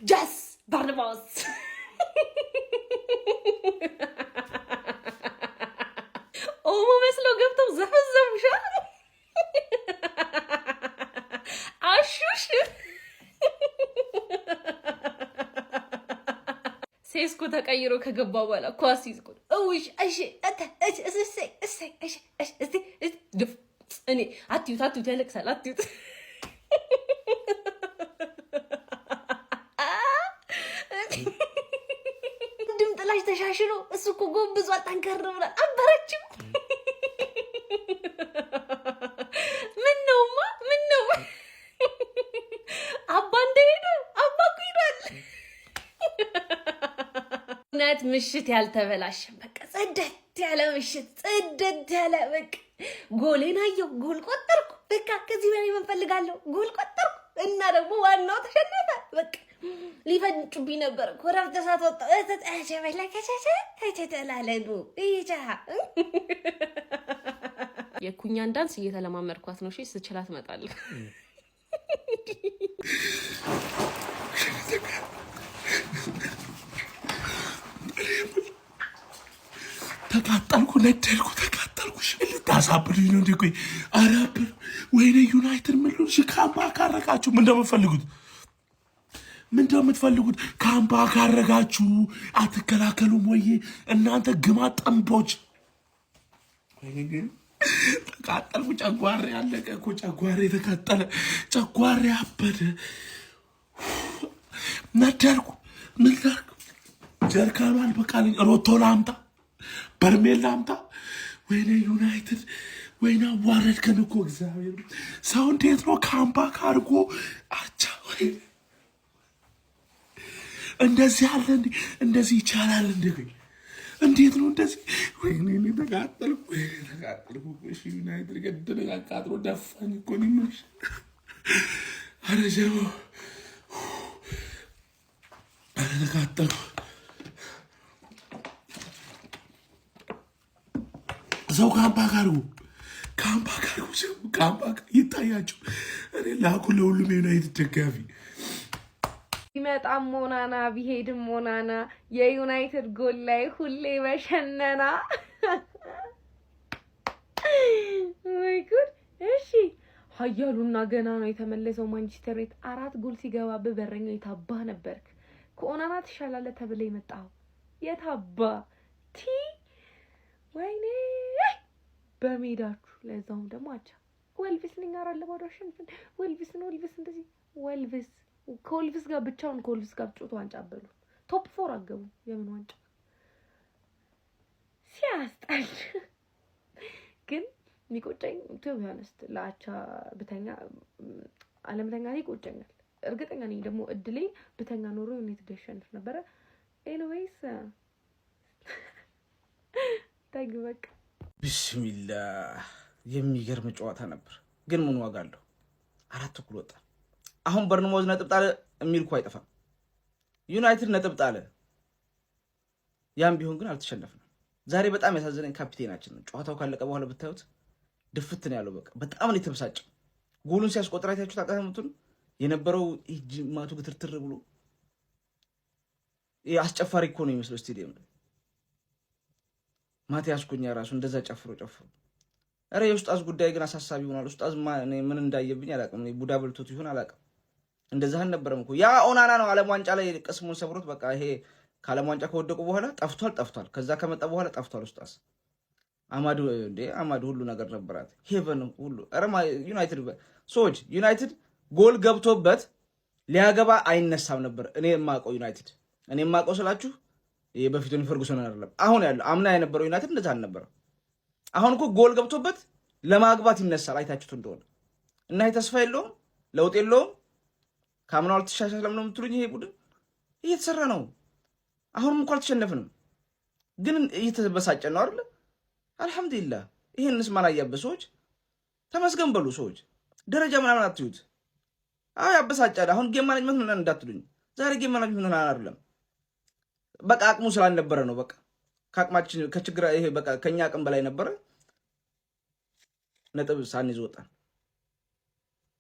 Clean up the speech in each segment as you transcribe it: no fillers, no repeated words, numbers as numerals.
ጃስ ባርናባስ ኦሞ መስሎ ገብተው ዘፈዘፉሻ አሹሽ ሴስኮ ተቀይሮ ከገባ በኋላ ኳስ ይዝቁ እውሽ እሺ እሺ እኔ አትዩት ያለቅሳል አትዩት ድምጥላሽ ተሻሽሎ እሱ እኮ ጎብዟል ጠንከር ብሏል አበረችም ምነው አባ እንደሄደ አባ እኮ ሄዷል እውነት ምሽት ያልተበላሸም በቃ ጽደት ያለ ምሽት ጽደት ያለ በቃ ጎሌን አየሁ ጎል ቆጠርኩ በቃ ከዚህ በላይ ምን ፈልጋለሁ ጎል ቆጠርኩ እና ደግሞ ዋናው ተሸነፈ በቃ ሊፈንጩብኝ ነበር ኮረፍተ ሰዓት ወጣ እተጣቸ በላከቻቸ እተተላለዱ ይቻ የኩኛን ዳንስ እየተለማመድኳት ነው። እሺ ስችላት እመጣለሁ። ተቃጠልኩ ነደልኩ ተቃጠልኩ ልታሳብዱኝ ነው እንዴ? ቆይ አራብር ወይኔ ዩናይትድ ምን ነው ካምባ ካረጋችሁ ምን እንደምትፈልጉት ካምባ ካረጋችሁ አትከላከሉም ወይ እናንተ ግማት ጠምቦች? ወይኔ ተቃጠልኩ ጨጓሬ አለቀ እኮ ጨጓሬ ተቃጠለ ጨጓሬ አበደ ነደልኩ ምን ላድርግ? ጀርካኑ አልበቃልኝ ሮቶ ላምጣ በርሜል ላምጣ? ወይኔ ዩናይትድ ወይኔ አዋረድከን እኮ እግዚአብሔር ሰው እንዴት ነው ካምባ ካርጎ አቻ እንደዚህ አለ እንዴ? እንደዚህ ይቻላል እንዴ? እንዴት ነው እንደዚህ? ወይኔ ተቃጠልኩ እሺ ዩናይትድ ገደለ አቃጥሎ ደፋኝ እኮ ነው ምንሽ አረጀው ተቃጠልኩ ሰው ካምባ ይታያችሁ እኔ ላኩ ለሁሉም ዩናይትድ ደጋፊ ይመጣም ሞናና ቢሄድም ሞናና የዩናይትድ ጎል ላይ ሁሌ በሸነና ወይ ጉድ እሺ ሀያሉና ገና ነው የተመለሰው ማንቸስተር ዩናይትድ 4 ጎል ሲገባ በበረኛው የታባ ነበርክ ከኦናና ተሻላለ ተብለ ይመጣው የታባ ቲ ወይኔ በሜዳችሁ ለዛውም ደግሞ አቻ ወልቭስ ንኛራ ለባዶሽን ወልቭስ እንደዚህ ወልቭስ ከወልቭስ ጋር ብቻውን ከወልቭስ ጋር ጮቶ ዋንጫ አበሉ ቶፕ 4 አገቡ የምን ዋንጫ ሲያስጣል ግን ሚቆጨኝ ቢሆንስት ለአቻ ብተኛ አለምተኛ ላይ ቆጨኛል እርግጠኛ ነኝ ደግሞ እድሌ ብተኛ ኖሮ ዩናይትድ ያሸንፍ ነበር ኤኒዌይስ ታግበቅ ቢስሚላህ የሚገርም ጨዋታ ነበር ግን ምን ዋጋ አለው 4 እኩል ወጣ አሁን በርንሞዝ ነጥብ ጣለ የሚልኩ አይጠፋም ዩናይትድ ነጥብ ጣለ ያም ቢሆን ግን አልተሸነፈም ዛሬ በጣም ያሳዘነኝ ካፒቴናችን ጨዋታው ካለቀ በኋላ ብታዩት ድፍት ነው ያለው በቃ በጣም ነው የተበሳጨው ጎሉን ሲያስቆጥር አይታችሁ ታውቃላችሁ የነበረው ጅማቱ ግትርትር ብሎ አስጨፋሪ እኮ ነው የሚመስለው ስቴዲየም ማቲያስ ኩኛ ራሱ እንደዛ ጨፍሮ አረ የኡስታዝ ጉዳይ ግን አሳሳቢ ሆኗል ኡስታዝ ምን እንዳየብኝ አላውቅም ቡዳ በልቶት ይሁን አላውቅም እንደዛ አልነበረም እኮ ያ ኦናና ነው ዓለም ዋንጫ ላይ ቅስሙን ሰብሮት በቃ ይሄ ከዓለም ዋንጫ ከወደቁ በኋላ ጠፍቷል ከዛ ከመጣ በኋላ ጠፍቷል ኡስታዝ አማዱ ሁሉ ነገር ነበራት ሄቨን ሁሉ አረ ዩናይትድ ሶች ዩናይትድ ጎል ገብቶበት ሊያገባ አይነሳም ነበር እኔ የማውቀው ስላችሁ በፊቱን ፈርጉሰን አይደለም አሁን ያለው አምና የነበረው ዩናይትድ እንደዛ አልነበረ አሁን እኮ ጎል ገብቶበት ለማግባት ይነሳል አይታችሁት እንደሆነ እና ተስፋ የለውም ለውጥ የለውም ካምናው አልተሻሻለም ነው የምትሉኝ ይሄ ቡድን እየተሰራ ነው አሁንም እንኳን አልተሸነፍንም ግን እየተበሳጨ ነው አይደል አልহামዱሊላህ ይሄንስ ማላያበ ሰዎች ተመስገን በሉ ሰዎች ደረጃ ምናምን አትዩት ያበሳጫል አሁን ጌም ማኔጅመንት ምን እንዳትሉኝ ዛሬ ጌም ማኔጅመንት ምን አይደለም በቃ አቅሙ ስላልነበረ ነው በቃ ከአቅማችን ከችግር ይሄ በቃ ከኛ አቅም በላይ ነበረ ነጥብ ሳንይዝ ወጣን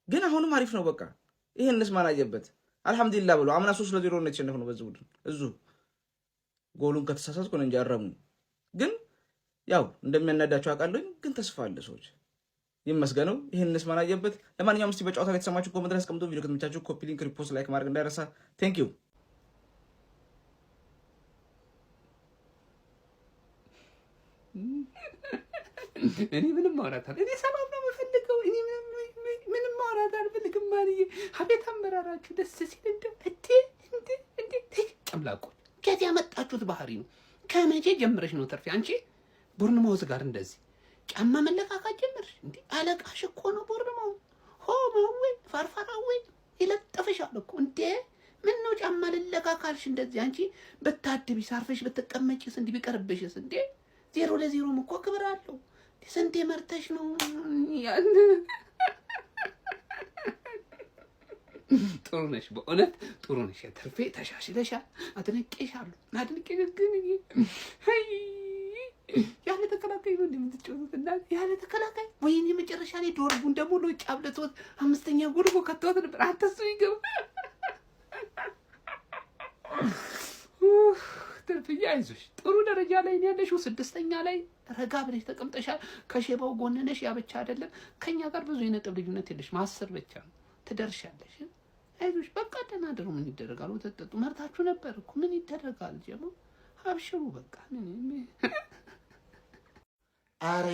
ግን አሁንም አሪፍ ነው በቃ ይሄንስ ማናየበት አልহামዱሊላህ ብሎ አምና 3-0 ነው የተሸነፈው በዚህ ቡድን እዙ ጎሉን ከተሳሳትኩ ነው እንጂ አረሙ ግን ያው እንደሚያናዳቸው አውቃለሁ ግን ተስፋ አለ ሰዎች ይመስገነው ይሄንስ ማናየበት ለማንኛውም እስቲ በጨዋታ ላይ ተሰማችሁ ኮሜንት ላይ አስቀምጡ ቪዲዮ ከተመቻችሁ ኮፒ ሊንክ ሪፖስት ላይክ ማድረግ እንዳይረሳ ቴንክ ዩ እኔ ምንም ማውራት እኔ ሰላም ነው የምፈልገው እኔ ምንም ማውራት አልፈልግም ማንዬ አቤት አመራራችሁ ደስ ሲል እንደ ጨምላቆ ከዚህ ያመጣችሁት ባህሪ ነው ከመቼ ጀምረሽ ነው ተርፊ አንቺ ቦርንማውዝ ጋር እንደዚህ ጫማ መለካካት ጀምርሽ እንዴ አለቃሽ እኮ ነው ቦርንማውዝ ሆማዌ ፋርፋራዌ ይለጥፍሻል እኮ እንዴ ምን ነው ጫማ ለለካካልሽ እንደዚህ አንቺ በታድቢ ሳርፈሽ በተቀመጪስ እንዴ ቢቀርብሽስ እንዴ 0-0 እኮ ክብር አለው ስንቴ መርተሽ ነው ያን ጥሩ ነሽ በእውነት ጥሩ ነሽ ተርፌ ተሻሽለሻል አድንቄሻለሁ ግን አይ ያለ ተከላካይ ነው እንደምትጫወቱት እና ያለ ተከላካይ ወይኔ መጨረሻ ላይ ዶርቡን ደግሞ ነው ጫብለቶት አምስተኛ ጎል እኮ ከተወት ነበር አተሱ ይገባ ተርፍያ አይዞሽ ጥሩ ደረጃ ላይ ነው ያለሽው 6ኛ ላይ ረጋ ብለሽ ተቀምጠሻል ከሼባው ጎን ነሽ ያ ብቻ አይደለም ከኛ ጋር ብዙ የነጥብ ልዩነት የለሽ ማሰር ብቻ ነው ትደርሻለሽ አይዞሽ በቃ ተናደሩ ምን ይደረጋል ወተጠጡ መርታችሁ ነበር እኮ ምን ይደረጋል ጀሞ አብሽሩ በቃ አረ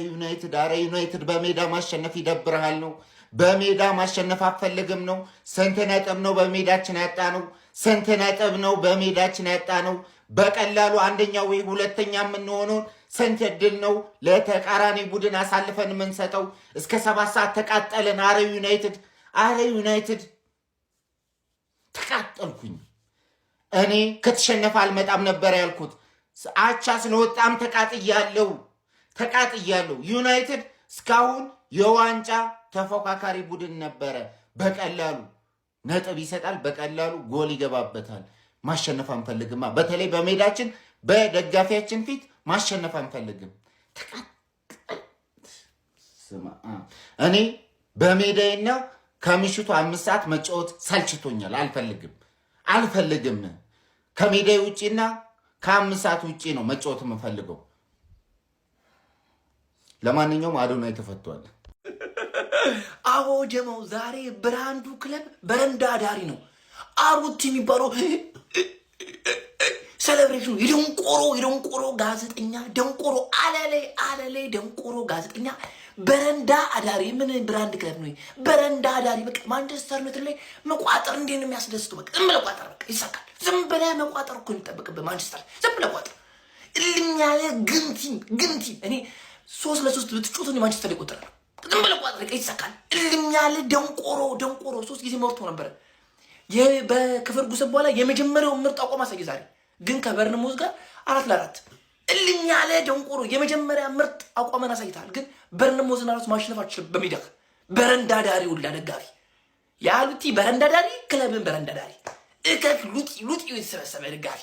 ዩናይትድ በሜዳ ማሸነፍ ይደብርሃል ነው በሜዳ ማሸነፍ አፈልግም ነው ስንት ነጥብ ነው በሜዳችን ያጣ ነው ስንት ነጥብ ነው በሜዳችን ያጣ ነው በቀላሉ አንደኛ ወይ ሁለተኛ የምንሆነው ስንት እድል ነው ለተቃራኒ ቡድን አሳልፈን የምንሰጠው እስከ 7 ሰዓት ተቃጠለን አረ ዩናይትድ ተቃጠልኩኝ እኔ ከተሸነፈ አልመጣም ነበር ያልኩት አቻ ስለወጣም ተቃጥያለሁ ዩናይትድ እስካሁን የዋንጫ ተፎካካሪ ቡድን ነበረ በቀላሉ ነጥብ ይሰጣል በቀላሉ ጎል ይገባበታል ማሸነፍ አንፈልግማ በተለይ በሜዳችን በደጋፊያችን ፊት ማሸነፍ አንፈልግም እኔ በሜዳዬና ከምሽቱ 5 ሰዓት መጫወት ሰልችቶኛል አልፈልግም ከሜዳዬ ውጪና ከ5 ሰዓት ውጪ ነው መጫወት የምፈልገው ለማንኛውም አዶናይ ተፈቷል አዎ ጀማው ዛሬ ብራንዱ ክለብ በረንዳ ዳሪ ነው አሩቲ የሚባለው ሴሌብሬሽኑ የደንቆሮ ጋዜጠኛ ደንቆሮ አለሌ ደንቆሮ ጋዜጠኛ በረንዳ አዳሪ ምን ብራንድ ክለብ ነው በረንዳ አዳሪ በቃ ማንቸስተር ዩናይትድ ላይ መቋጠር እንዴ ነው የሚያስደስተው በቃ ዝም ብለህ ቋጠር በቃ ይሳካል ዝም ብለህ መቋጠር እኮ የሚጠበቅብህ ማንቸስተር ዝም ብለህ ቋጠር እልኛለ ግንቲ እኔ 3-3 ብትጮት ነው ማንቸስተር ይቆጥራል ዝም ብለህ ቋጠር በቃ ይሳካል እልኛለ ደንቆሮ 3 ጊዜ መርቶ ነበር በክፍር ጉስ በኋላ የመጀመሪያው ምርጥ አቋም አሳየ ዛሬ ግን ከበርንሞዝ ጋር 4-4 እልኛለ ደንቆሮ የመጀመሪያ ምርጥ አቋምን አሳይታል ግን በርንሞዝና ራሱ ማሸነፋቸው በሜዳ በረንዳ ዳሪ ሁላ ደጋፊ ያሉቲ በረንዳ ዳሪ ክለብን በረንዳ ዳሪ እከክ ሉጢ የተሰበሰበ ደጋፊ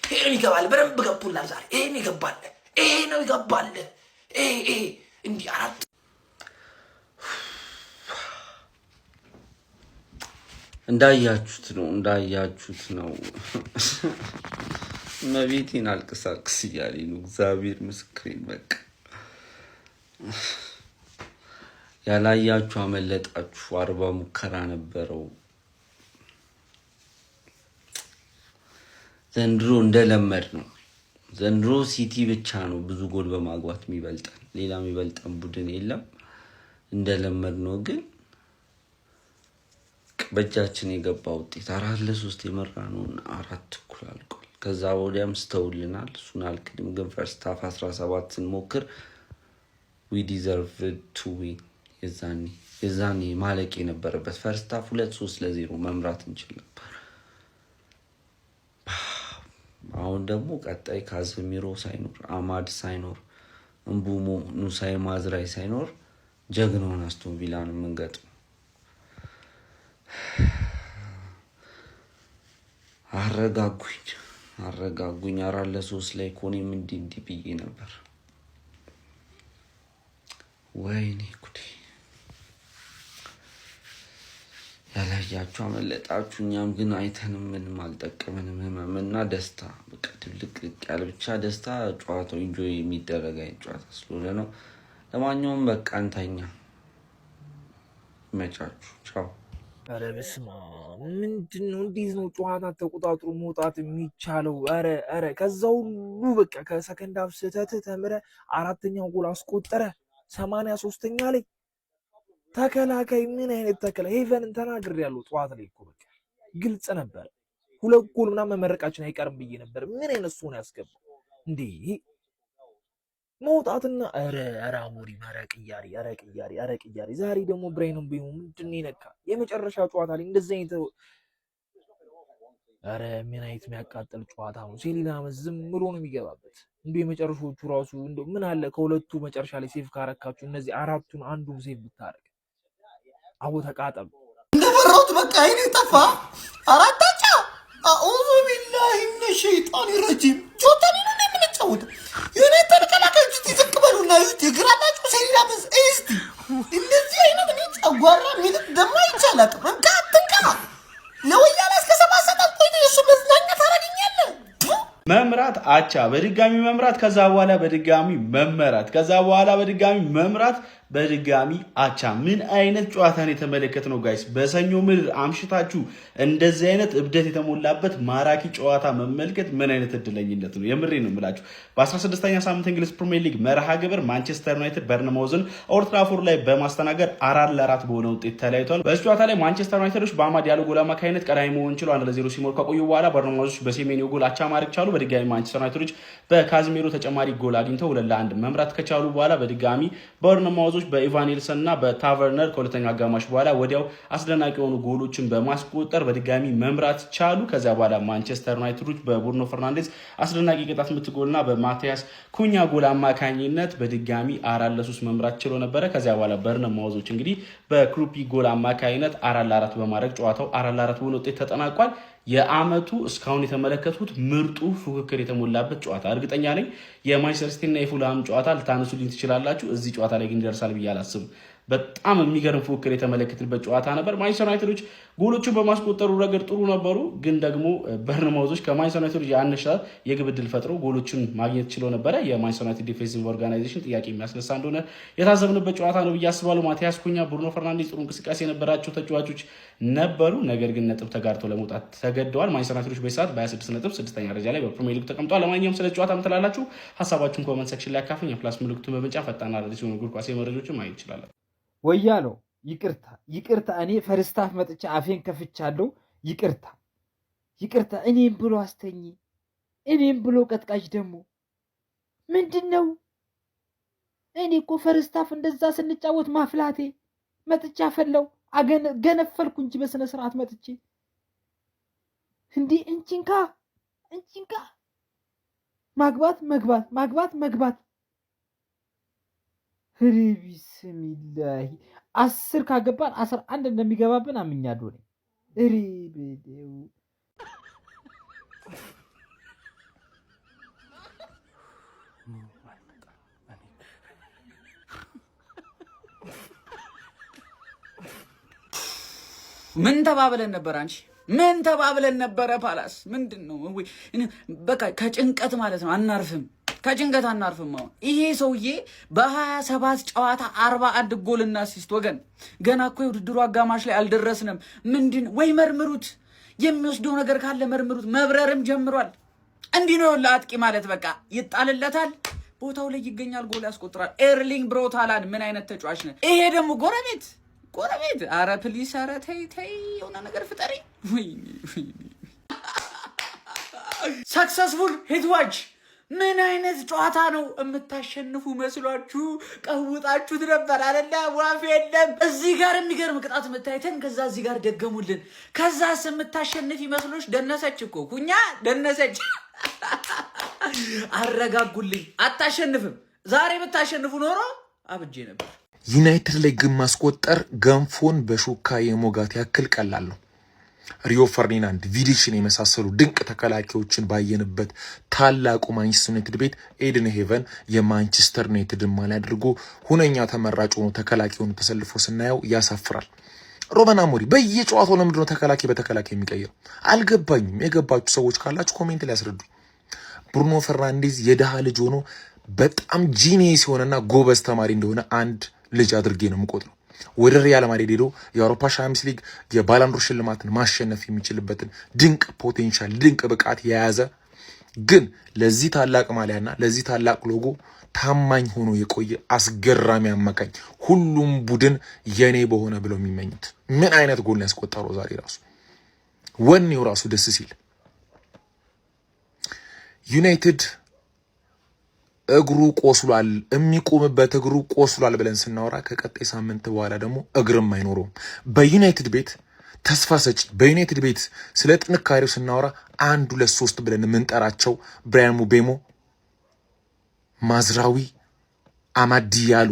ይሄን ይገባል በረንብ ገብቶላል ዛሬ ይሄን ይገባል እንዲህ አራት እንዳያችሁት ነው መቤቴን አልቅሳቅስ እያለኝ ነው እግዚአብሔር ምስክሬን በቃ ያላያችሁ አመለጣችሁ 40 ሙከራ ነበረው ዘንድሮ እንደለመድ ነው ዘንድሮ ሲቲ ብቻ ነው ብዙ ጎል በማግባት የሚበልጠን ሌላ የሚበልጠን ቡድን የለም እንደለመድ ነው ግን በእጃችን የገባ ውጤት 4-3 የመራ ነው 4 እኩል አልቋል ከዛ ወዲያም ስተውልናል እሱን አልክድም ግን ፈርስት ሃፍ 17 ስንሞክር we deserve to win የዛኔ ማለቅ የነበረበት ፈርስት ሃፍ 2-3-0 መምራት እንችል ነበር አሁን ደግሞ ቀጣይ ካዝሚሮ ሳይኖር አማድ ሳይኖር እንቡሞ ኑሳይ ማዝራይ ሳይኖር ጀግናውን አስቶን ቪላን መንገጥ አረጋጉኝ 4-3 ላይ ኮኔም እንዲህ ብዬ ነበር ወይኔ ጉዴ ያላያችሁ አመለጣችሁ። እኛም ግን አይተንም ምንም አልጠቀመንም። ህመምና ደስታ በቃ ድብልቅልቅ ያለ ብቻ ደስታ። ጨዋታው ኢንጆይ የሚደረግ አይነት ጨዋታ ስለሆነ ነው። ለማንኛውም በቃ እንተኛ። ይመቻችሁ። ቻው። ኧረ በስመ አብ ምንድን ነው? እንዴት ነው ጨዋታ ተቆጣጥሮ መውጣት የሚቻለው? ኧረ ከዛ ሁሉ በቃ ከሰከንድ ሃፍ ስህተት ተምረ አራተኛው ጎል አስቆጠረ 83ኛ ላይ። ተከላካይ ምን አይነት ተከላካይ! ሄቨንን ተናግሬያለሁ ጠዋት ላይ እኮ በቃ ግልጽ ነበር። 2 ጎል ምናምን መመረቃችን አይቀርም ብዬ ነበር። ምን አይነት ሰው ነው ያስገባው እንዴ? መውጣትና ኧረ አሞሪም ኧረ ቅያሪ ዛሬ ደግሞ ብሬንም ቢሆን ምንድን ነው የነካ? የመጨረሻ ጨዋታ ላይ እንደዚህ አይነት ምን አይነት የሚያቃጥል ጨዋታ ነው። ሴሊናመስ ዝም ብሎ ነው የሚገባበት። የመጨረሻዎቹ ራሱ ምን አለ ከሁለቱ መጨረሻ ላይ ሴቭ ካረካችሁ እነዚህ አራቱን አንዱን ሴቭ ብታረግ አቦ ተቃጠሉ። እንደፈራሁት በቃ አይኔ ጠፋ። አራታቻ አኡዙ ቢላሂ ሚነ ሸይጣን ረጂም ጆታኒ ነው የምንጫወተው። የኔ ተከላካዮች ትዝቅበሉና ይግራላችሁ ሴሊናመስ እስቲ እንደዚህ አይነት ነው ጨጓራ ምን ደማ ይቻላል። እንካ አትንካ ለወያላ እስከ 7 ሰዓት ቆይቶ እሱ መዝናኛ ታረጋኛለህ። መምራት አቻ በድጋሚ መምራት ከዛ በኋላ በድጋሚ መመራት ከዛ በኋላ በድጋሚ መምራት በድጋሚ አቻ። ምን አይነት ጨዋታን የተመለከትነው ጋይስ? በሰኞ ምድር አምሽታችሁ እንደዚህ አይነት እብደት የተሞላበት ማራኪ ጨዋታ መመልከት ምን አይነት እድለኝነት ነው። የምሬ ነው የምላችሁ። በ16ኛ ሳምንት እንግሊዝ ፕሪሚየር ሊግ መርሃ ግብር ማንቸስተር ዩናይትድ በርንማውዝን ኦልድ ትራፎርድ ላይ በማስተናገድ 4-4 በሆነ ውጤት ተለያይቷል። በዚህ ጨዋታ ላይ ማንቸስተር ዩናይትዶች በአማድ ያለው ጎል አማካኝነት ቀዳሚ መሆን ችለው 1-0 ሲሞር ከቆዩ በኋላ በርንማውዞች በሴሜንዮ ጎል አቻ ማድረግ ቻሉ። በድጋሚ ማንቸስተር ዩናይትዶች በካዝሜሮ ተጨማሪ ጎል አግኝተው 2-1 መምራት ከቻሉ በኋላ በድጋሚ በርንማውዞች በኢቫኒልሰን እና በታቨርነር ከሁለተኛ አጋማሽ በኋላ ወዲያው አስደናቂ የሆኑ ጎሎችን በማስቆጠር በድጋሚ መምራት ቻሉ። ከዚያ በኋላ ማንቸስተር ዩናይትዶች በቡርኖ ፈርናንዴዝ አስደናቂ ቅጣት ምት ጎልና በማቲያስ ኩኛ ጎል አማካኝነት በድጋሚ 4-3 መምራት ችሎ ነበረ። ከዚያ በኋላ በርንማውዞች እንግዲህ በክሩፒ ጎል አማካኝነት 4-4 በማድረግ ጨዋታው 4-4 በሆነ ውጤት ተጠናቋል። የአመቱ እስካሁን የተመለከቱት ምርጡ ፉክክር የተሞላበት ጨዋታ እርግጠኛ ነኝ። የማንቸስተር ሲቲ እና የፉልሃም ጨዋታ ልታነሱልኝ ትችላላችሁ። እዚህ ጨዋታ ላይ ግን ይደርሳል ብዬ አላስብም። በጣም የሚገርም ፉክክር የተመለከትንበት ጨዋታ ነበር። ማንቸስተር ዩናይትዶች ጎሎቹን በማስቆጠሩ ረገድ ጥሩ ነበሩ፣ ግን ደግሞ በርንማውዞች ከማንቸስተር ዩናይትዶች ያነሳ የግብ ዕድል ፈጥረው ጎሎቹን ማግኘት ችሎ ነበረ። የማንቸስተር ዩናይትድ ዲፌንሲቭ ኦርጋናይዜሽን ጥያቄ የሚያስነሳ እንደሆነ የታዘብንበት ጨዋታ ነው ብዬ አስባለሁ። ማቲያስ ኩኛ፣ ብሩኖ ፈርናንዴዝ ጥሩ እንቅስቃሴ የነበራቸው ተጫዋቾች ነበሩ፣ ነገር ግን ነጥብ ተጋርተው ለመውጣት ተገደዋል። ማንቸስተር ዩናይትዶች በሰዓት በ26 ነጥብ 6ኛ ደረጃ ላይ በፕሪሚየር ሊግ ተቀምጧል። ለማንኛውም ስለ ጨዋታ ምትላላችሁ ሀሳባችሁን ኮመንት ሴክሽን ላይ አካፍሉኝ። የፕላስ ምልክቱን በመጫን ፈጣን አዳዲስ የሆኑ እግር ኳስ መረጃዎችን ማየት ይችላል። ወያ ነው። ይቅርታ እኔ ፈርስታፍ መጥቼ አፌን ከፍቻለሁ። ይቅርታ እኔም ብሎ አስተኝ እኔም ብሎ ቀጥቃጭ ደግሞ ምንድን ነው? እኔ እኮ ፈርስታፍ እንደዛ ስንጫወት ማፍላቴ መጥቼ አፈለው ገነፈልኩ እንጂ በስነ ስርዓት መጥቼ እንዲህ እንቺንካ ማግባት ቢስሚላሂ 10 ካገባን 11 እንደሚገባብን አምኛለሁ። በደው ምን ተባብለን ነበር? አንቺ ምን ተባብለን ነበረ? ፓላስ ምንድን ነው? በቃ ከጭንቀት ማለት ነው አናርፍም። ከጭንቀት አናርፍም። አሁን ይሄ ሰውዬ በ27 ጨዋታ 41 ጎልና አሲስት። ወገን ገና እኮ የውድድሩ አጋማሽ ላይ አልደረስንም። ምንድን ወይ መርምሩት፣ የሚወስደው ነገር ካለ መርምሩት። መብረርም ጀምሯል። እንዲህ ነው ለአጥቂ ማለት በቃ ይጣልለታል፣ ቦታው ላይ ይገኛል፣ ጎል ያስቆጥራል። ኤርሊንግ ብራውት ሃላንድ ምን አይነት ተጫዋች ነው ይሄ! ደግሞ ጎረቤት አረ ፕሊስ፣ አረ ተይ የሆነ ነገር ፍጠሪ። ሰክሰስፉል ሂትዋች ምን አይነት ጨዋታ ነው? የምታሸንፉ መስሏችሁ ቀውጣችሁት ነበር አይደለ? ዋፍ የለም። እዚህ ጋር የሚገርም ቅጣት መታየተን ከዛ እዚህ ጋር ደገሙልን። ከዛስ የምታሸንፍ ይመስሎች ደነሰች እኮ ኩኛ ደነሰች። አረጋጉልኝ። አታሸንፍም። ዛሬ ብታሸንፉ ኖሮ አብጄ ነበር። ዩናይትድ ላይ ግን ማስቆጠር ገንፎን በሹካ የሞጋት ያክል ቀላል ነው። ሪዮ ፈርዲናንድ፣ ቪዲሽን የመሳሰሉ ድንቅ ተከላካዮችን ባየንበት ታላቁ ማንቸስተር ዩናይትድ ቤት ኤድን ሄቨን የማንቸስተር ዩናይትድን ማሊያ አድርጎ ሁነኛ ተመራጭ ሆኖ ተከላካዩን ተሰልፎ ስናየው ያሳፍራል። ሩበን አሞሪም በየጨዋታው ለምንድነው ተከላካይ በተከላካይ የሚቀይረው? አልገባኝም። የገባችሁ ሰዎች ካላችሁ ኮሜንት ላይ ያስረዱ። ብሩኖ ፈርናንዴዝ የደሃ ልጅ ሆኖ በጣም ጂኒየስ የሆነና ጎበዝ ተማሪ እንደሆነ አንድ ልጅ አድርጌ ነው የምቆጥረው። ወደ ሪያል ማድሪድ ሄዶ የአውሮፓ ሻምፒዮንስ ሊግ የባላንዶር ሽልማትን ማሸነፍ የሚችልበትን ድንቅ ፖቴንሻል ድንቅ ብቃት የያዘ ግን ለዚህ ታላቅ ማሊያና ለዚህ ታላቅ ሎጎ ታማኝ ሆኖ የቆየ አስገራሚ አማካኝ ሁሉም ቡድን የኔ በሆነ ብለው የሚመኙት ምን አይነት ጎል ነው ያስቆጠረው ዛሬ ራሱ ወኔው ራሱ ደስ ሲል ዩናይትድ እግሩ ቆስሏል የሚቆምበት እግሩ ቆስሏል ብለን ስናወራ ከቀጣይ ሳምንት በኋላ ደግሞ እግርም አይኖረውም። በዩናይትድ ቤት ተስፋ ሰጪ በዩናይትድ ቤት ስለ ጥንካሬው ስናወራ 1 2 3 ብለን የምንጠራቸው ብራያን ሙቤሞ፣ ማዝራዊ፣ አማድ ዲያሎ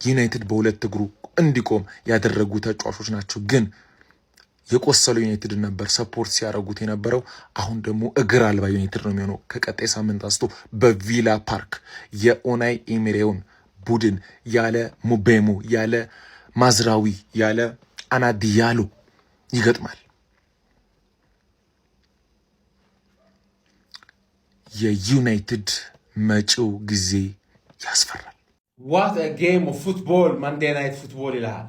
ዩናይትድ በሁለት እግሩ እንዲቆም ያደረጉ ተጫዋቾች ናቸው። ግን የቆሰለው ዩናይትድ ነበር ሰፖርት ሲያደርጉት የነበረው። አሁን ደግሞ እግር አልባ ዩናይትድ ነው የሚሆነው። ከቀጣይ ሳምንት አንስቶ በቪላ ፓርክ የኦናይ ኤሜሬውን ቡድን ያለ ሙቤሞ ያለ ማዝራዊ ያለ አማድ ዲያሎ ይገጥማል። የዩናይትድ መጪው ጊዜ ያስፈራል። ዋት አ ጌም ኦፍ ፉትቦል ማንዴ ናይት ፉትቦል ይላል።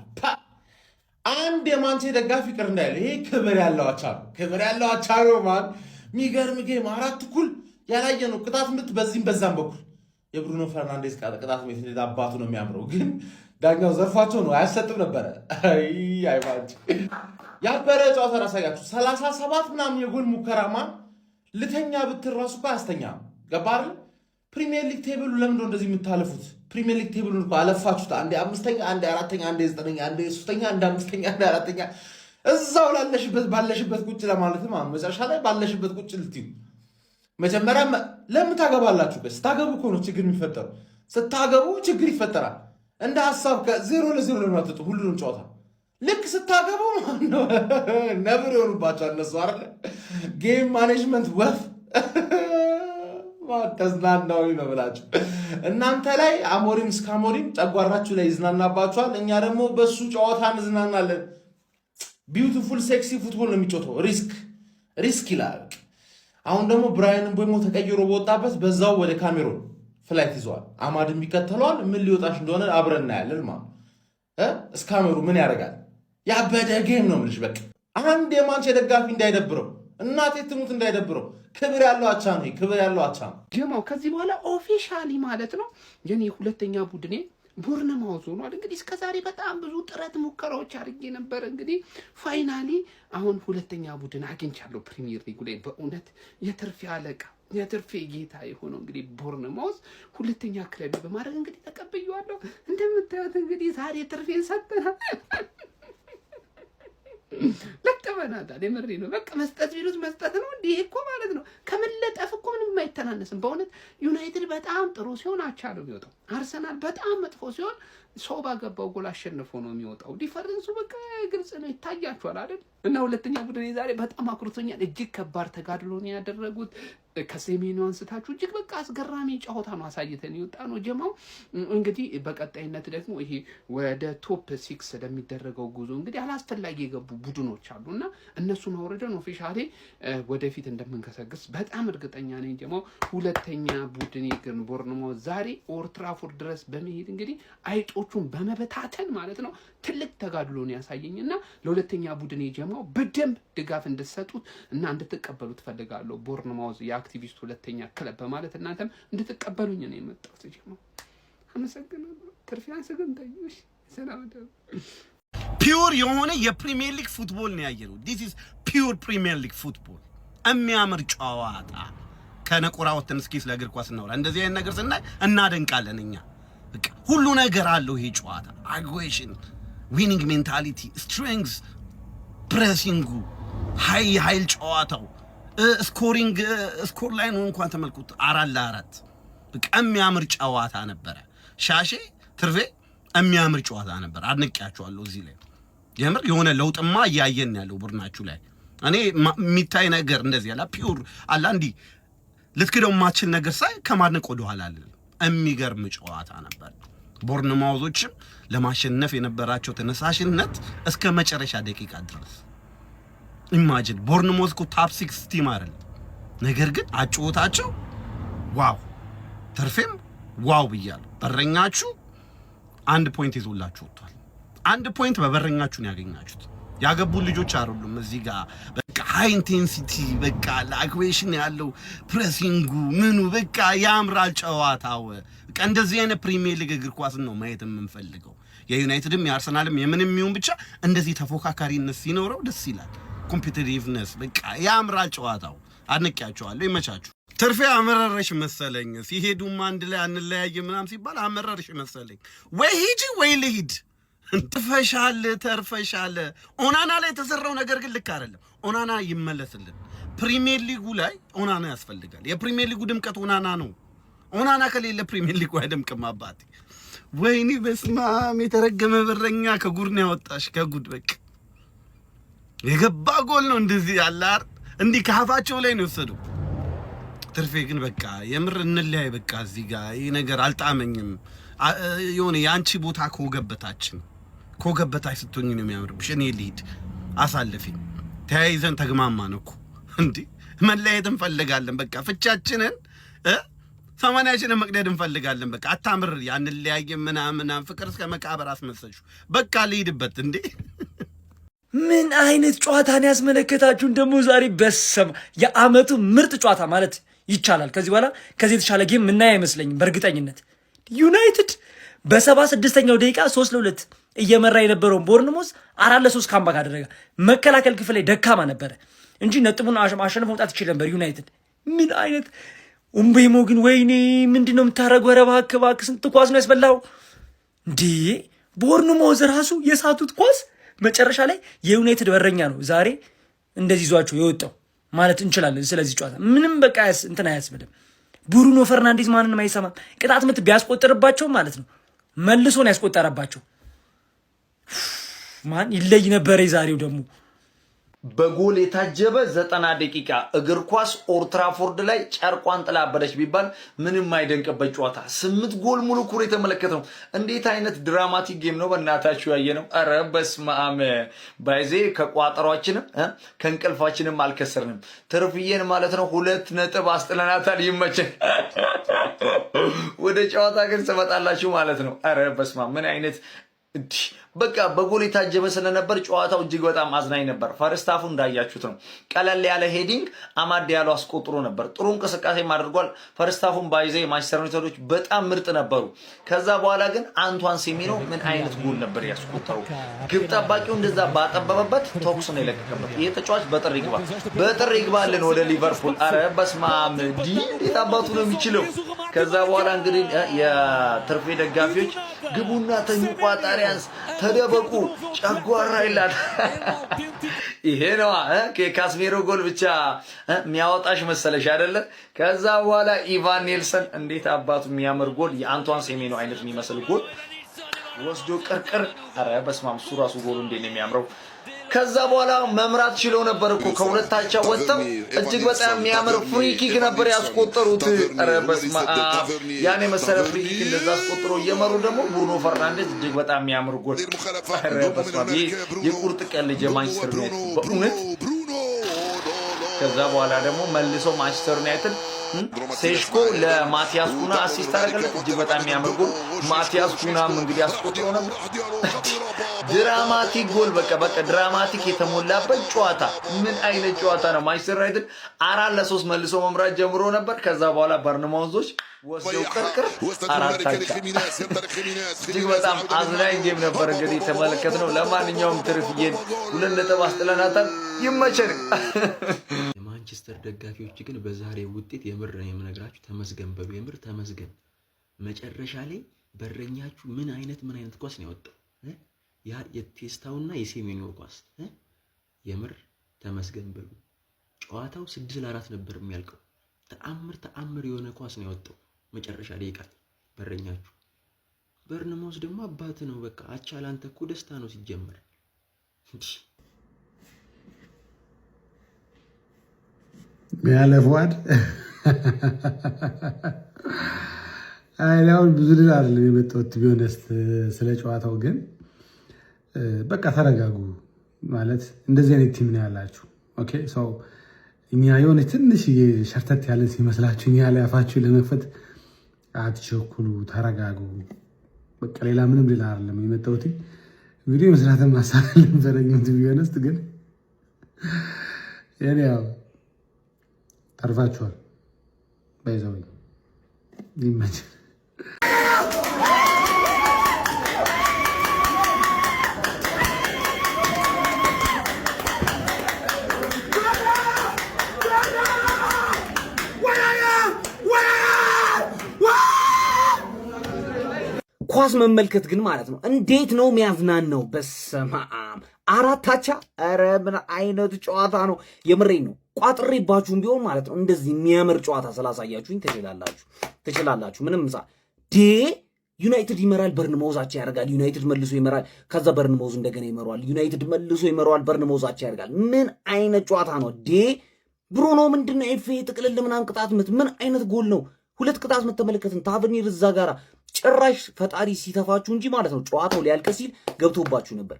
አንድ የማንቼ ደጋፊ ቅር እንዳይል ይሄ ክብር ያለው አቻ ነው። ክብር ያለው አቻ ነው ማን የሚገርም ጌም 4 እኩል ያላየ ነው። ቅጣት ምት በዚህም በዛም በኩል የብሩኖ ፈርናንዴዝ ቅጣት ምት እንዴት አባቱ ነው የሚያምረው። ግን ዳኛው ዘርፏቸው ነው አያሰጥም ነበረ። አይ ማንቼ ያበረ ጨዋታ አሳያችሁ 37 ምናምን የጎል ሙከራማ ልተኛ ብትል ራሱ እኮ አያስተኛም። ገባር ፕሪሚየር ሊግ ቴብሉ ለምንድነው እንደዚህ የምታለፉት? ፕሪሚየር ሊግ ቴብሉን እኮ አለፋችሁት። አንዴ 5ኛ፣ አንዴ 4ኛ፣ አንዴ 9ኛ፣ አንዴ 3ኛ፣ አንዴ 5ኛ፣ አንዴ 4ኛ እዛው ባለሽበት ቁጭ ለማለትም መጨረሻ ላይ ባለሽበት ቁጭ ልትዩ መጀመሪያ ለምን ታገባላችሁ? ስታገቡ እኮ ነው ችግር የሚፈጠረው። ስታገቡ ችግር ይፈጠራል። እንደ ሐሳብ ከ0 ለ0 ለማትጡ ሁሉንም ጨዋታ ልክ ስታገቡ ነብር የሆኑባቸዋል እነሱ አይደለ። ጌም ማኔጅመንት ወፍ ተዝናናው ነው ብላችሁ እናንተ ላይ አሞሪም እስከ አሞሪም ጨጓራችሁ ላይ ይዝናናባችኋል። እኛ ደግሞ በሱ ጨዋታ እንዝናናለን። ቢዩቲፉል ሴክሲ ፉትቦል ነው የሚጮተው። ሪስክ ይላል። አሁን ደግሞ ብራያን ምቤሞ ተቀይሮ በወጣበት በዛው ወደ ካሜሮን ፍላይት ይዘዋል። አማድም ይከተለዋል። ምን ሊወጣሽ እንደሆነ አብረን እናያለን ማለት እስካሜሩ ምን ያደርጋል? ያበደ ጌም ነው የምልሽ። በቃ አንድ የማንቼ ደጋፊ እንዳይደብረው እናቴ ትሙት እንዳይደብረው ክብር ያለው አቻ ነው። ክብር ያለው አቻ ነው ጀማው። ከዚህ በኋላ ኦፊሻሊ ማለት ነው የኔ ሁለተኛ ቡድኔ ቦርነማውዝ ሆኗል። እንግዲህ እስከዛሬ በጣም ብዙ ጥረት ሙከራዎች አድርጌ ነበር። እንግዲህ ፋይናሊ አሁን ሁለተኛ ቡድን አግኝቻለሁ ፕሪሚየር ሊግ ላይ። በእውነት የትርፌ አለቃ የትርፌ ጌታ የሆነው እንግዲህ ቦርነማውዝ ሁለተኛ ክለብ በማድረግ እንግዲህ ተቀብያለሁ። እንደምታዩት እንግዲህ ዛሬ ትርፌን ሰጠናል። ለቀበናታል። የምሬ ነው። በቃ መስጠት ቢሉት መስጠት ነው። እንዲህ እኮ ማለት ነው ከመለጠፍ እኮ ምንም አይተናነስም። በእውነት ዩናይትድ በጣም ጥሩ ሲሆን አቻ ነው የሚወጣው። አርሰናል በጣም መጥፎ ሲሆን ሰው ባገባው ጎል አሸንፎ ነው የሚወጣው። ዲፈረንሱ በቃ ግልጽ ነው፣ ይታያችኋል አይደል? እና ሁለተኛ ቡድን ዛሬ በጣም አኩርቶኛል። እጅግ ከባድ ተጋድሎ ነው ያደረጉት። ከሰሜኑ አንስታችሁ እጅግ በቃ አስገራሚ ጨዋታ ነው አሳይተን የወጣ ነው ጀማው። እንግዲህ በቀጣይነት ደግሞ ይሄ ወደ ቶፕ 6 ለሚደረገው ጉዞ እንግዲህ አላስፈላጊ የገቡ ቡድኖች አሉና እነሱን አውርደን ኦፊሻሊ ወደፊት እንደምንከሰግስ በጣም እርግጠኛ ነኝ ጀማው። ሁለተኛ ቡድኔ ግን ቦርንማውዝ ዛሬ ኦልድ ትራፎርድ ድረስ በመሄድ እንግዲህ አይጦቹን በመበታተን ማለት ነው ትልቅ ተጋድሎ ነው ያሳየኝና ለሁለተኛ ቡድኔ ጀማው በደንብ ድጋፍ እንድትሰጡት እና እንድትቀበሉ ትፈልጋለሁ። ቦርንማውዝ የአክቲቪስት ሁለተኛ ክለብ በማለት እናንተም እንድትቀበሉኝ ነው የመጣሁት ጀማው። አመሰግናለሁ። ትርፊያን ሰገንታዮሽ ሰላም ደሩ ፒውር የሆነ የፕሪሚየር ሊግ ፉትቦል ነው ያየነው። ዲስ ኢዝ ፒውር ፕሪሚየር ሊግ ፉትቦል። የሚያምር ጨዋታ ከነቆራ ወጥተን እስኪ ስለ እግር ኳስ እናውራ። እንደዚህ አይነት ነገር ስናይ እናደንቃለን እኛ። በቃ ሁሉ ነገር አለው ይሄ ጨዋታ። አግሬሽን፣ ዊኒንግ ሜንታሊቲ፣ ስትሬንግዝ፣ ፕሬሲንጉ፣ ኃይል ጨዋታው፣ ስኮሪንግ ስኮር ላይን እንኳን ተመልኩት 4-4 በቃ የሚያምር ጨዋታ ነበረ። ሻሼ ትርፌ የሚያምር ጨዋታ ነበር። አድንቄያቸዋለሁ። እዚህ ላይ የምር የሆነ ለውጥማ እያየን ያለው ቡድናችሁ ላይ እኔ የሚታይ ነገር እንደዚህ ያለ ፒውር አላ እንዲ ልትክደው ማችል ነገር ሳይ ከማድነቅ ወደ ኋላ አይደለም። የሚገርም ጨዋታ ነበር። ቦርንማውዞችም ለማሸነፍ የነበራቸው ተነሳሽነት እስከ መጨረሻ ደቂቃ ድረስ ኢማጂን ቦርንማውዝ እኮ ቶፕ 6 ቲም አይደል? ነገር ግን አጭውታቸው ዋው ተርፌም ዋው ብያለሁ። በረኛችሁ 1 ፖይንት ይዞላችሁ ወጥቷል። 1 ፖይንት በበረኛችሁ ነው ያገኛችሁት። ያገቡ ልጆች አይደሉም እዚህ ጋር በቃ ሃይ ኢንቴንሲቲ በቃ ላግዌሽን ያለው ፕሬሲንጉ ምኑ በቃ ያምራል ጨዋታው። በቃ እንደዚህ አይነት ፕሪሚየር ሊግ እግር ኳስን ነው ማየት የምንፈልገው። የዩናይትድም የአርሰናልም የምንም ይሁን ብቻ እንደዚህ ተፎካካሪነት ሲኖረው ደስ ይላል። ኮምፒቲቲቭነስ በቃ ያምራል ጨዋታው። አድንቄያቸዋለሁ። ይመቻችሁ። ትርፌ አመረረሽ መሰለኝ ሲሄዱም አንድ ላይ አንለያይ ምናም ሲባል አመረረሽ መሰለኝ። ወይ ሂጂ ወይ ልሂድ። ተርፈሻል። ኦናና ላይ የተሰራው ነገር ግን ልክ አይደለም። ኦናና ይመለስልን። ፕሪሚየር ሊጉ ላይ ኦናና ያስፈልጋል። የፕሪሚየር ሊጉ ድምቀት ኦናና ነው። ኦናና ከሌለ ፕሪሚየር ሊጉ አይደምቅም። አባቴ ወይኔ በስማም የተረገመ በረኛ ከጉድ ነው ያወጣሽ። ከጉድ በቃ የገባ ጎል ነው እንደዚህ ያላር እንዲህ ከሀፋቸው ላይ ነው የወሰዱ። ትርፌ ግን በቃ የምር እንለያይ በቃ እዚህ ጋር ይሄ ነገር አልጣመኝም። የሆነ ያንቺ ቦታ ኮገበታች ስትሆኝ ነው የሚያምርብሽ። እኔ ልሂድ አሳልፊኝ። ተያይዘን ተግማማን እኮ እንዴ መለያየት እንፈልጋለን። በቃ ፍቻችንን 80ችንን መቅደድ እንፈልጋለን። በቃ አታምር ያንለያይ ምናምን ፍቅር እስከ መቃብር አስመሰልሽ። በቃ ልሂድበት እንዴ። ምን አይነት ጨዋታን ያስመለከታችሁን ደግሞ ዛሬ በሰማ የአመቱ ምርጥ ጨዋታ ማለት ይቻላል። ከዚህ በኋላ ከዚህ የተሻለ ጌም ምናይ አይመስለኝም በእርግጠኝነት። ዩናይትድ በ76ኛው ደቂቃ 3-2 እየመራ የነበረውን ቦርንሞዝ 4-3 ካምባክ አደረገ። መከላከል ክፍል ላይ ደካማ ነበረ እንጂ ነጥቡን አሸንፎ መውጣት ይችል ነበር ዩናይትድ። ምን አይነት ኡምቤሞ ግን ወይኔ ምንድነው የምታረገው? ኧረ እባክህ ስንት ኳስ ነው ያስበላው እንዴ! ቦርንሞዝ ራሱ የሳቱት ኳስ መጨረሻ ላይ የዩናይትድ በረኛ ነው ዛሬ እንደዚህ ይዟቸው የወጣው ማለት እንችላለን። ስለዚህ ጨዋታ ምንም በቃ እንትን አያስብልም። ብሩኖ ፈርናንዴዝ ማንንም አይሰማም። ቅጣት ምት ቢያስቆጥርባቸው ማለት ነው መልሶ ነው ያስቆጠረባቸው። ማን ይለይ ነበር የዛሬው ደግሞ በጎል የታጀበ 90 ደቂቃ እግር ኳስ ኦልትራፎርድ ላይ ጨርቋን ጥላበለች ቢባል ምንም አይደንቅበት ጨዋታ 8 ጎል ሙሉ ኩር የተመለከተው እንዴት አይነት ድራማቲክ ጌም ነው በእናታችሁ ያየነው። ኧረ በስመ አብ ባይዜ ከቋጠሯችንም ከእንቅልፋችንም አልከሰርንም። ትርፍዬን ማለት ነው 2 ነጥብ አስጥለናታል። ይመቸን። ወደ ጨዋታ ግን ትመጣላችሁ ማለት ነው። ኧረ በስመ አብ ምን አይነት በቃ በጎል የታጀበ ስለነበር ጨዋታው እጅግ በጣም አዝናኝ ነበር። ፈርስት ሃፉ እንዳያችሁት ነው። ቀለል ያለ ሄዲንግ አማድ ያለው አስቆጥሮ ነበር። ጥሩ እንቅስቃሴም አድርጓል። ፈርስት ሃፉን ባይዜ ማንቸስተር ዩናይትዶች በጣም ምርጥ ነበሩ። ከዛ በኋላ ግን አንቷን ሴሜኖ ምን አይነት ጎል ነበር ያስቆጠረው። ግብ ጠባቂው እንደዛ ባጠበበበት ቶክስ ነው የለቀቀበት። ይሄ ተጫዋች በጥር ይግባልን ወደ ሊቨርፑል። አረ በስመ አብ እንዴት አባቱ ነው የሚችለው። ከዛ በኋላ እንግዲህ የትርፌ ደጋፊዎች ግቡና ተኙ ቋጣሪያንስ ተደበቁ ጨጓራ ይላል። ይሄ ነው ከካስሜሮ ጎል ብቻ የሚያወጣሽ መሰለሽ አይደለ? ከዛ በኋላ ኢቫን ኔልሰን እንዴት አባቱ የሚያምር ጎል የአንቷን ሴሜኖ አይነት የሚመስል ጎል ወስዶ ቅርቅር። አረ በስመ አብ እሱ ራሱ ጎሉ እንዴት ነው የሚያምረው። ከዛ በኋላ መምራት ችለው ነበር እኮ ከሁለታቸው ወጥተው እጅግ በጣም የሚያምር ፍሪ ኪክ ነበር ያስቆጠሩት። ኧረ በስመ አብ ያን የመሰለ ፍሪ ኪክ እንደዛ አስቆጥሮ እየመሩ ደግሞ ብሩኖ ፈርናንዴዝ እጅግ በጣም የሚያምር ጎል። ኧረ በስመ አብ የቁርጥ ቀን ልጅ ማንቸስተር ዩናይትድ በእውነት። ከዛ በኋላ ደግሞ መልሶ ማንቸስተር ዩናይትድ ሴሽኮ ለማቲያስ ኩና አሲስት አደረገለት። እጅግ በጣም የሚያምር ጎል ማቲያስ ኩናም እንግዲህ አስቆጥሮ ነበር። ድራማቲክ ጎል በቃ ድራማቲክ የተሞላበት ጨዋታ። ምን አይነት ጨዋታ ነው! ማንቸስተር ዩናይትድ 4-3 መልሶ መምራት ጀምሮ ነበር። ከዛ በኋላ በርንማውዞች ወስደው ቅርቅር 4-4። እጅግ በጣም አዝናኝ ጌም ነበር እንግዲህ የተመለከትነው። ለማንኛውም ትርፍዬን 2 ነጥብ አስጥለናታል። ይመቸን። የማንቸስተር ደጋፊዎች ግን በዛሬ ውጤት የምር ነው የምነግራችሁ ተመስገን በሉ። የምር ተመስገን። መጨረሻ ላይ በረኛችሁ ምን አይነት ኳስ ነው ያወጣው ያ የቴስታውና የሴሜኒዮ ኳስ የምር ተመስገን በሉ። ጨዋታው 6-4 ነበር የሚያልቀው። ተአምር የሆነ ኳስ ነው ያወጣው መጨረሻ ላይ ቃል በረኛችሁ። በርንማውዝ ደግሞ አባት ነው በቃ አቻ ላንተ እኮ ደስታ ነው ሲጀመር። ያለፏድ አሁን ብዙ ልል አይደለም የመጣሁት ቢሆነስት ስለ ጨዋታው ግን በቃ ተረጋጉ። ማለት እንደዚህ አይነት ቲም ነው ያላችሁ። ኦኬ ሰው እኛ የሆነ ትንሽ ሸርተት ያለን ሲመስላችሁ እኛ ላይ አፋችሁ ለመክፈት አትቸኩሉ፣ ተረጋጉ። በቃ ሌላ ምንም ልል አይደለም የመጣሁት። ቪዲዮ መስራት ማሳለ ነበረኝ ቢሆነስት ግን ያው ተርፋችኋል። ባይዘው ይመች ኳስ መመልከት ግን ማለት ነው እንዴት ነው የሚያዝናናው! በስመ አብ 4 አቻ! ኧረ ምን አይነት ጨዋታ ነው! የምሬን ነው። ቋጥሬባችሁም ቢሆን ማለት ነው እንደዚህ የሚያምር ጨዋታ ስላሳያችሁኝ ትችላላችሁ። ምንም ዩናይትድ ይመራል፣ በርንማውዝ አቻ ያደርጋል። ዩናይትድ መልሶ ይመራል፣ ከዛ በርንማውዝ እንደገና ይመራዋል። ዩናይትድ መልሶ ይመራዋል፣ በርንማውዝ አቻ ያደርጋል። ምን አይነት ጨዋታ ነው! ብሩኖ ምንድነው ኤፍ ጥቅልል ምናምን ቅጣት ምት ምን አይነት ጎል ነው! 2 ቅጣት ምት ተመለከትን። ታቨርኒር እዛ ጋራ ጭራሽ ፈጣሪ ሲተፋችሁ እንጂ ማለት ነው ጨዋታው ሊያልቅ ሲል ገብቶባችሁ ነበር።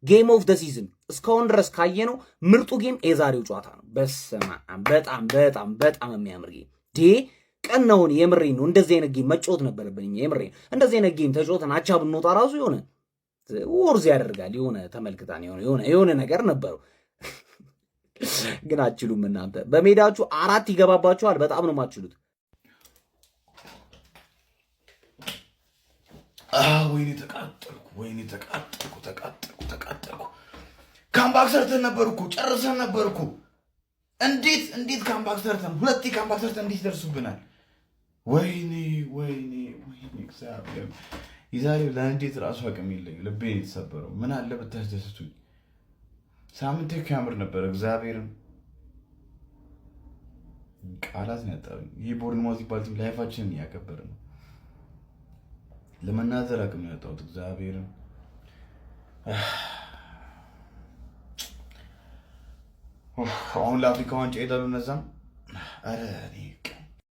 ጌም ኦፍ ደ ሲዝን እስካሁን ድረስ ካየነው ምርጡ ጌም የዛሬው ጨዋታ ነው። በስመ አብ በጣም የሚያምር ጌም ቀናውን የምሬን ነው። እንደዚህ አይነት ጌም መጫወት ነበረብኝ። የምሬን እንደዚህ አይነት ጌም ተጫወተን አቻ ብንወጣ ራሱ የሆነ ወርዝ ያደርጋል። የሆነ ተመልክታን የሆነ ነገር ነበረው። ግን አትችሉም እናንተ። በሜዳችሁ 4 ይገባባችኋል። በጣም ነው የማትችሉት። ወይኔ ተቃጠልኩ። ካምባክ ሰርተን ነበርኩ፣ ጨርሰን ነበርኩ። እንዴት ካምባክ ሰርተን 2 ካምባክ ሰርተን እንዴት ይደርሱብናል? ወይኔ እግዚአብሔር። የዛሬው ለእንዴት ራሱ አቅም የለኝ። ልቤን የተሰበረው ምን አለ ብታስደስቱኝ። ሳምንቴ ያምር ነበር። እግዚአብሔርን ቃላት ነው ያጣሁኝ። ይህ ቦርንማውዝ ይባል ቲም ላይፋችንን እያከበረ ነው። ለመናዘር አቅም ያጣሁት እግዚአብሔርን። አሁን ለአፍሪካ ዋንጫ ሄዳሉ እነዛም። ኧረ እኔ